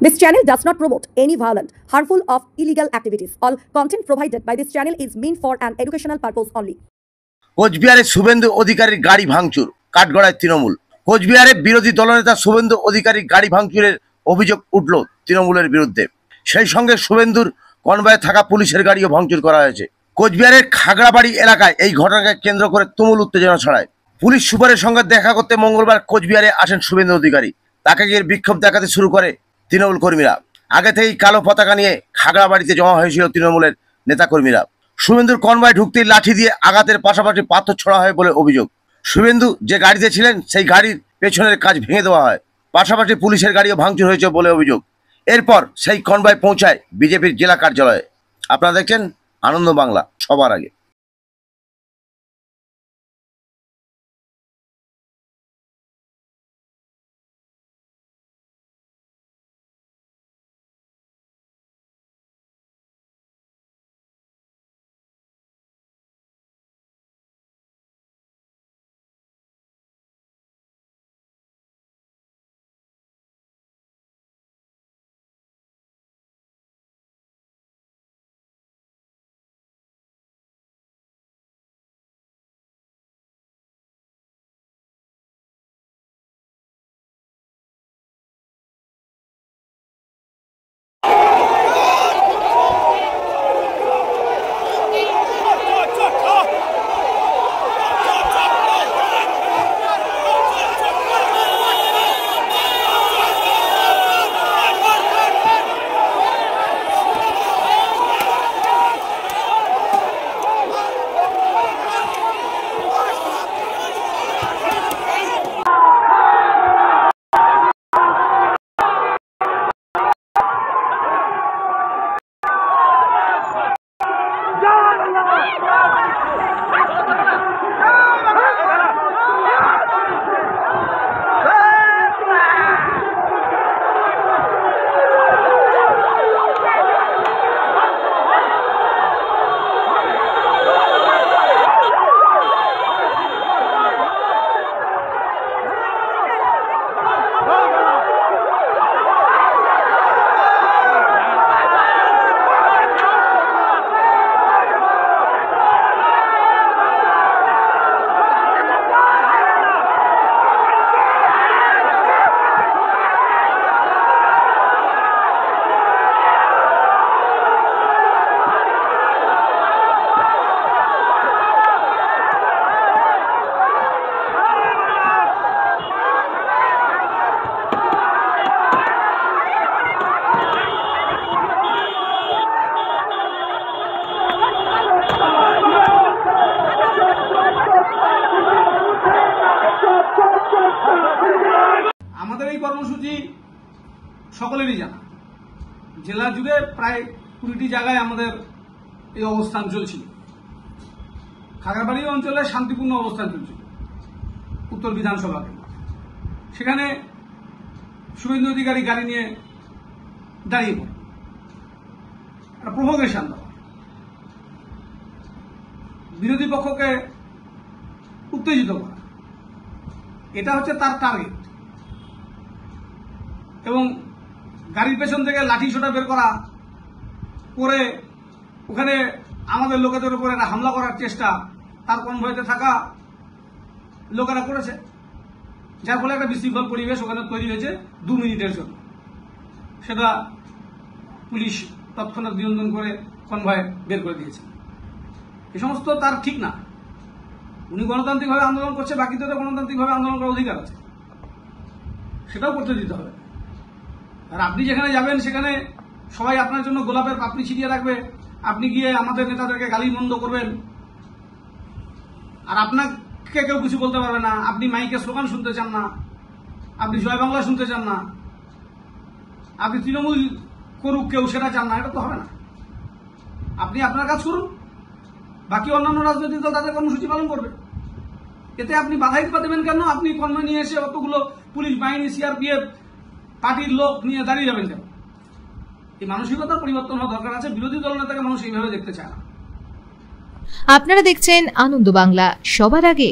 This channel does not promote any violent, harmful, or illegal activities. All content provided by this channel is meant for an educational purpose only. কোচবিহারে শুভেন্দু অধিকারীর গাড়ি ভাঙচুর, কাঠগড়ায় তৃণমূল। কোচবিহারে বিরোধী দলনেতা শুভেন্দু অধিকারীর গাড়ি ভাঙচুরের অভিযোগ উঠল তৃণমূলের বিরুদ্ধে। সেই সঙ্গে শুভেন্দুর কনভয়ে থাকা পুলিশের গাড়িও ভাঙচুর করা হয়েছে। কোচবিহারের খাগড়াবাড়ি এলাকায় এই ঘটনাকে কেন্দ্র করে তুমুল উত্তেজনা ছড়ায়। পুলিশ সুপারের সঙ্গে দেখা করতে মঙ্গলবার কোচবিহারে আসেন শুভেন্দু অধিকারী। তাকে গিয়ে বিক্ষোভ দেখাতে শুরু করে তৃণমূল কর্মীরা। আগে থেকেই কালো পতাকা নিয়ে খাগড়াবাড়িতে জমা হয়েছিল তৃণমূলের নেতাকর্মীরা। শুভেন্দুর কনভয় ঢুকতেই লাঠি দিয়ে আঘাতের পাশাপাশি পাথর ছোড়া হয় বলে অভিযোগ। শুভেন্দু যে গাড়িতে ছিলেন সেই গাড়ির পেছনের কাজ ভেঙে দেওয়া হয়, পাশাপাশি পুলিশের গাড়িও ভাঙচুর হয়েছে বলে অভিযোগ। এরপর সেই কনভয় পৌঁছায় বিজেপির জেলা কার্যালয়ে। আপনারা দেখছেন আনন্দ বাংলা সবার আগে। আমাদের এই কর্মসূচি সকলেরই জানা, জেলা জুড়ে প্রায় 20টি জায়গায় আমাদের এই অবস্থান চলছিল। খাগড়াবাড়ি অঞ্চলে শান্তিপূর্ণ অবস্থান চলছিল উত্তর বিধানসভা কেন্দ্র। সেখানে শুভেন্দু অধিকারী গাড়ি নিয়ে দাঁড়িয়ে পড়ে একটা প্রভোকেশন দেওয়া, বিরোধী পক্ষকে উত্তেজিত করা, এটা হচ্ছে তার টার্গেট। এবং গাড়ির পেছন থেকে লাঠি ছোটা বের করা করে ওখানে আমাদের লোকেদের উপরে হামলা করার চেষ্টা তার কনভয়েতে থাকা লোকেরা করেছে, যার ফলে একটা বিশৃঙ্খল পরিবেশ ওখানে তৈরি হয়েছে 2 মিনিটের জন্য। সেটা পুলিশ তৎক্ষণাৎ নিয়ন্ত্রণ করে কনভয় বের করে দিয়েছে। এই সমস্ত তার ঠিক না। উনি গণতান্ত্রিকভাবে আন্দোলন করছে, বাকিদের গণতান্ত্রিকভাবে আন্দোলন করার অধিকার আছে, সেটাও করতে দিতে হবে। আর আপনি যেখানে যাবেন সেখানে সবাই আপনার জন্য গোলাপের পাপড়ি ছিটিয়ে রাখবে, আপনি গিয়ে আমাদের নেতাদেরকে গালি মন্দ করবেন, আর আপনাকে কেউ কিছু বলতে পারবে না। আপনি মাইকে স্লোগান শুনতে চান না, আপনি জয় বাংলা শুনতে চান না, আপনি তৃণমূল করুক কেউ সেটা চান না, এটা তো হবে না। আপনি আপনার কাজ করুন, বাকি অন্যান্য রাজনৈতিক দল তাদের কর্মসূচি পালন করবে। এতে আপনি বাধাই দেবেন কেন? আপনি কনভয় নিয়ে এসে অতগুলো পুলিশ বাহিনী, সিআরপিএফ পার্টির লোক নিয়ে দাঁড়িয়ে যাবেন কেন? এই মানসিকতার পরিবর্তন হওয়া দরকার আছে। বিরোধী দল নেতাকে মানুষ এইভাবে দেখতে চায় না। আপনারা দেখছেন আনন্দ বাংলা সবার আগে।